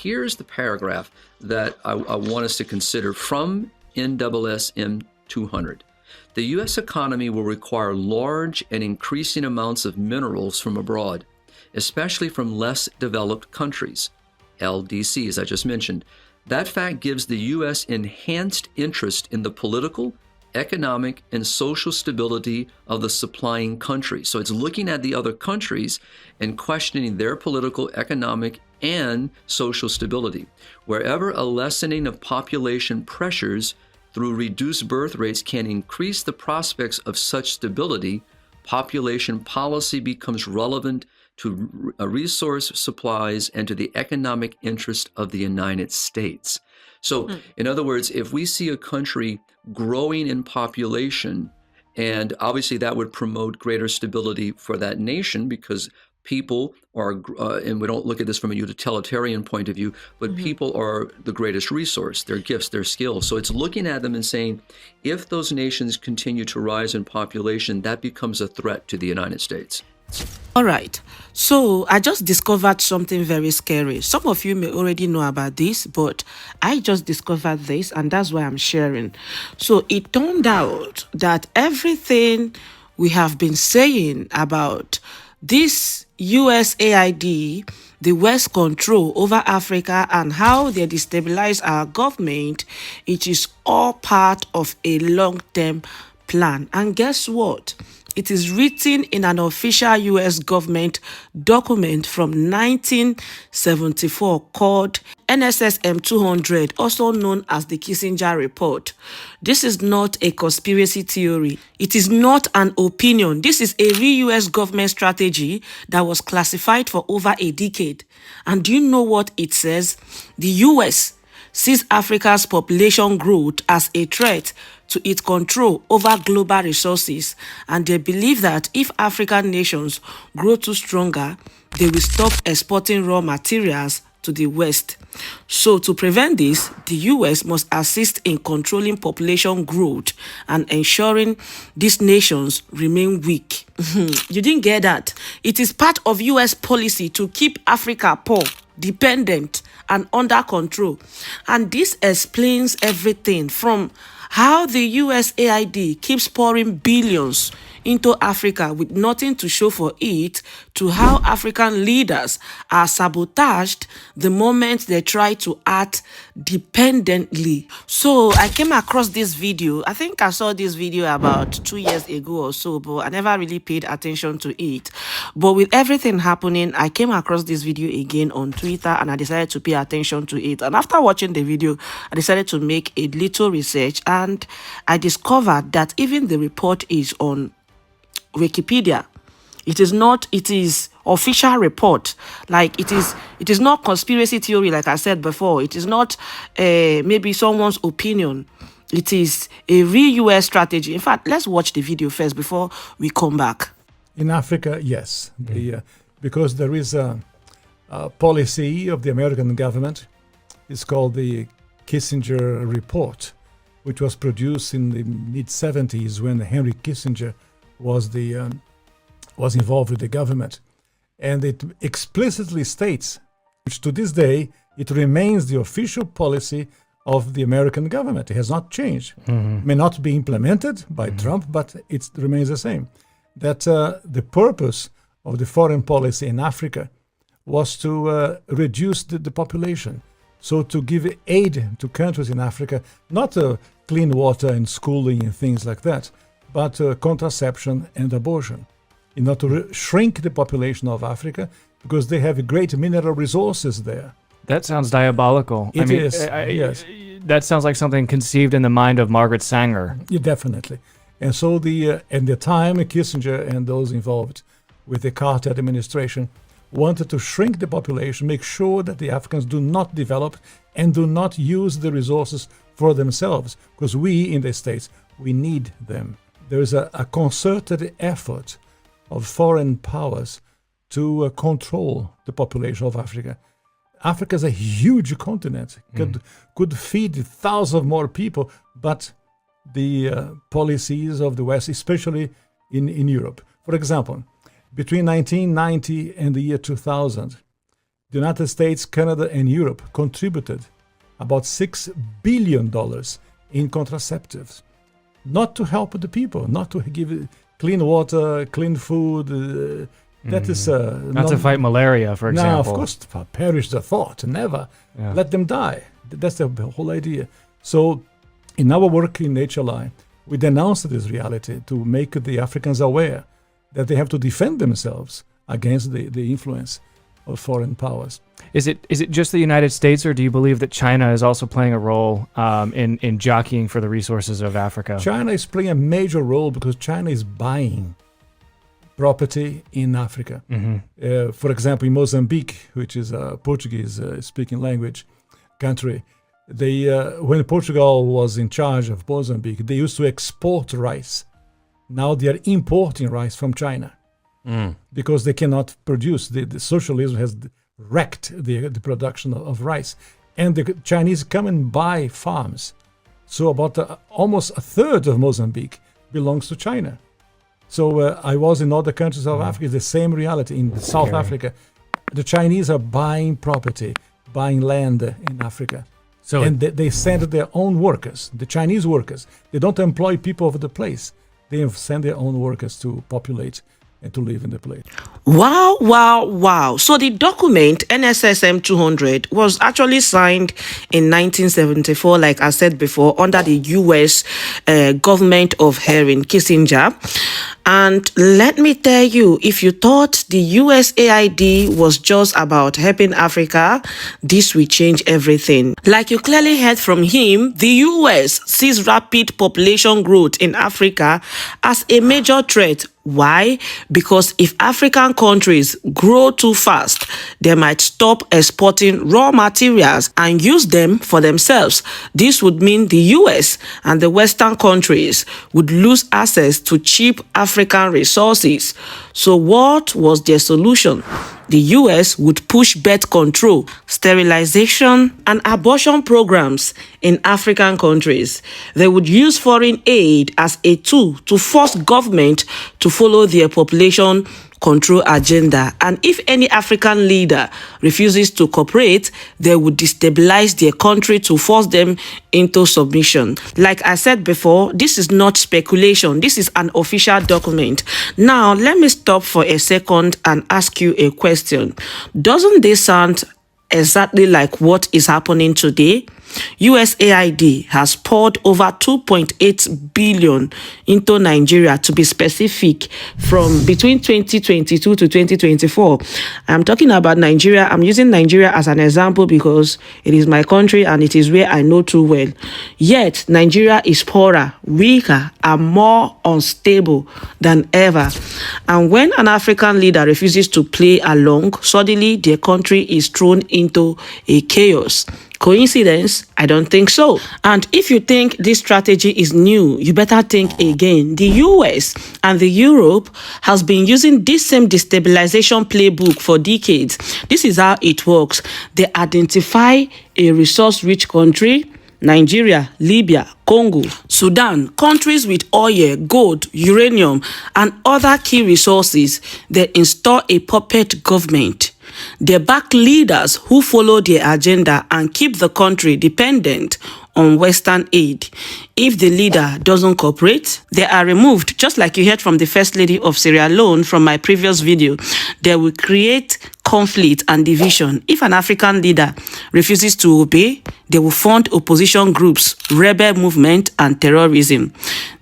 Here's the paragraph that I want us to consider from NSSM 200. The U.S. economy will require large and increasing amounts of minerals from abroad, especially from less developed countries, LDC, as I just mentioned. That fact gives the U.S. enhanced interest in the political, economic, and social stability of the supplying country. So it's looking at the other countries and questioning their political, economic, and social stability. Wherever a lessening of population pressures through reduced birth rates can increase the prospects of such stability, population policy becomes relevant to resource supplies and to the economic interest of the United States. So, in other words, if we see a country growing in population, and obviously that would promote greater stability for that nation because people are, and we don't look at this from a utilitarian point of view, but people are the greatest resource, their gifts, their skills. So it's looking at them and saying, if those nations continue to rise in population, that becomes a threat to the United States. All right. So I just discovered something very scary. Some of you may already know about this, but I just discovered this, and that's why I'm sharing. So it turned out that everything we have been saying about this USAID, the West control over Africa and how they destabilize our government, it is all part of a long-term plan. And guess what? It is written in an official U.S. government document from 1974 called NSSM 200, also known as the Kissinger Report. This is not a conspiracy theory. It is not an opinion. This is a real U.S. government strategy that was classified for over a decade. And do you know what it says? The U.S. sees Africa's population growth as a threat to its control over global resources, and they believe that if African nations grow too stronger, they will stop exporting raw materials to the West. So to prevent this, the US must assist in controlling population growth and ensuring these nations remain weak. You didn't get that? It is part of US policy to keep Africa poor, dependent, and under control. And this explains everything from how the USAID keeps pouring billions into Africa with nothing to show for it, to how African leaders are sabotaged the moment they try to act dependently. So I came across this video. I think I saw this video about 2 years ago or so, but I never really paid attention to it. But with everything happening, I came across this video again on Twitter and I decided to pay attention to it. And after watching the video, I decided to make a little research, and I discovered that even the report is on Wikipedia. It is official report. Like it is not conspiracy theory, like I said before. It is not maybe someone's opinion. It is a real US strategy. In fact, let's watch the video first before we come back. In Africa, yes, because there is a policy of the American government. It's called the Kissinger Report, which was produced in the mid-70s when Henry Kissinger was involved with the government, and it explicitly states, which to this day it remains the official policy of the American government. It has not changed. May not be implemented by Trump, but it remains the same. That the purpose of the foreign policy in Africa was to reduce the population, so to give aid to countries in Africa, not clean water and schooling and things like that, but contraception and abortion, in order to shrink the population of Africa, because they have great mineral resources there. That sounds diabolical. Yes. That sounds like something conceived in the mind of Margaret Sanger. Yeah, definitely. And so at the time, Kissinger and those involved with the Carter administration wanted to shrink the population, make sure that the Africans do not develop and do not use the resources for themselves, because we in the States, we need them. There is a concerted effort of foreign powers to control the population of Africa. Africa is a huge continent, could feed thousands more people, but the policies of the West, especially in Europe. For example, between 1990 and the year 2000, the United States, Canada, and Europe contributed about $6 billion in contraceptives, not to help the people, not to give clean water, clean food. That is not to fight malaria, for example. No, of course, perish the thought, never. Yeah. Let them die. That's the whole idea. So in our work in HLI, we denounced this reality to make the Africans aware that they have to defend themselves against the influence of foreign powers. Is it just the United States, or do you believe that China is also playing a role in jockeying for the resources of Africa? China is playing a major role because China is buying property in Africa. For example, in Mozambique, which is a Portuguese-speaking language country, they when Portugal was in charge of Mozambique, they used to export rice. Now they are importing rice from China because they cannot produce. The socialism has wrecked the production of rice. And the Chinese come and buy farms. So about almost a third of Mozambique belongs to China. So I was in other countries of Africa, the same reality. In South Africa, the Chinese are buying property, buying land in Africa. So and they send their own workers, the Chinese workers. They don't employ people over the place. They send their own workers to populate and to live in the place. Wow, wow, wow. So the document NSSM 200 was actually signed in 1974, like I said before, under the U.S. government of Henry Kissinger. And let me tell you, if you thought the USAID was just about helping Africa, this will change everything. Like you clearly heard from him, the US sees rapid population growth in Africa as a major threat. Why? Because if African countries grow too fast, they might stop exporting raw materials and use them for themselves. This would mean the US and the Western countries would lose access to cheap African resources. So what was their solution? The US would push birth control, sterilization, and abortion programs in African countries. They would use foreign aid as a tool to force government to follow their population control agenda. And if any African leader refuses to cooperate, they would destabilize their country to force them into submission. Like I said before, this is not speculation. This is an official document. Now, let me stop for a second and ask you a question. Doesn't this sound exactly like what is happening today? USAID has poured over 2.8 billion into Nigeria, to be specific, from between 2022 to 2024. I'm talking about Nigeria. I'm using Nigeria as an example because it is my country and it is where I know too well. Yet, Nigeria is poorer, weaker, and more unstable than ever. And when an African leader refuses to play along, suddenly their country is thrown into a chaos. Coincidence? I don't think so. And if you think this strategy is new, you better think again. The US and the Europe has been using this same destabilization playbook for decades. This is how it works. They identify a resource-rich country, Nigeria, Libya, Congo, Sudan, countries with oil, gold, uranium, and other key resources. They install a puppet government. They back leaders who follow their agenda and keep the country dependent on Western aid. If the leader doesn't cooperate, they are removed, just like you heard from the First Lady of Sierra Leone from my previous video. They will create conflict and division. If an African leader refuses to obey, they will fund opposition groups, rebel movement, and terrorism.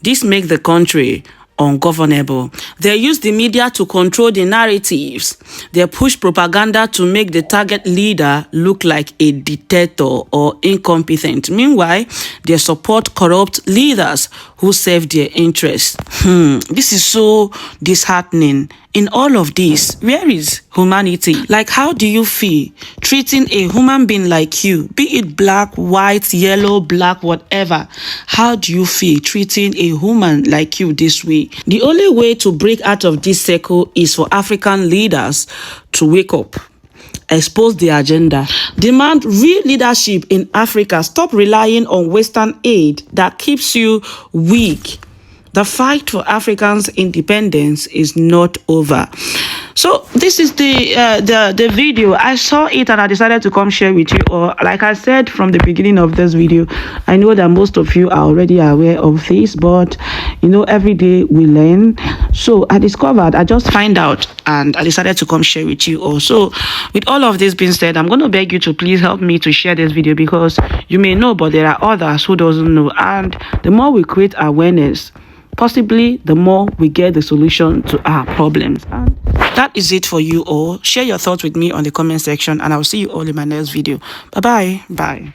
This makes the country ungovernable. They use the media to control the narratives. They push propaganda to make the target leader look like a dictator or incompetent. Meanwhile, they support corrupt leaders who serve their interests. This is so disheartening. In all of this, where is humanity? Like, how do you feel treating a human being like you, be it black, white, yellow, black, whatever? How do you feel treating a human like you this way? The only way to break out of this circle is for African leaders to wake up, expose the agenda, demand real leadership in Africa. Stop relying on Western aid that keeps you weak, The fight for Africans' independence is not over. So this is the video. I saw it and I decided to come share with you. Or like I said from the beginning of this video, I know that most of you are already aware of this, but you know, every day we learn. So I just find out and I decided to come share with you also. With all of this being said, I'm going to beg you to please help me to share this video, because you may know, but there are others who doesn't know. And the more we create awareness, possibly the more we get the solution to our problems. And that is it for you all. Share your thoughts with me on the comment section, and I'll see you all in my next video. Bye-bye. Bye.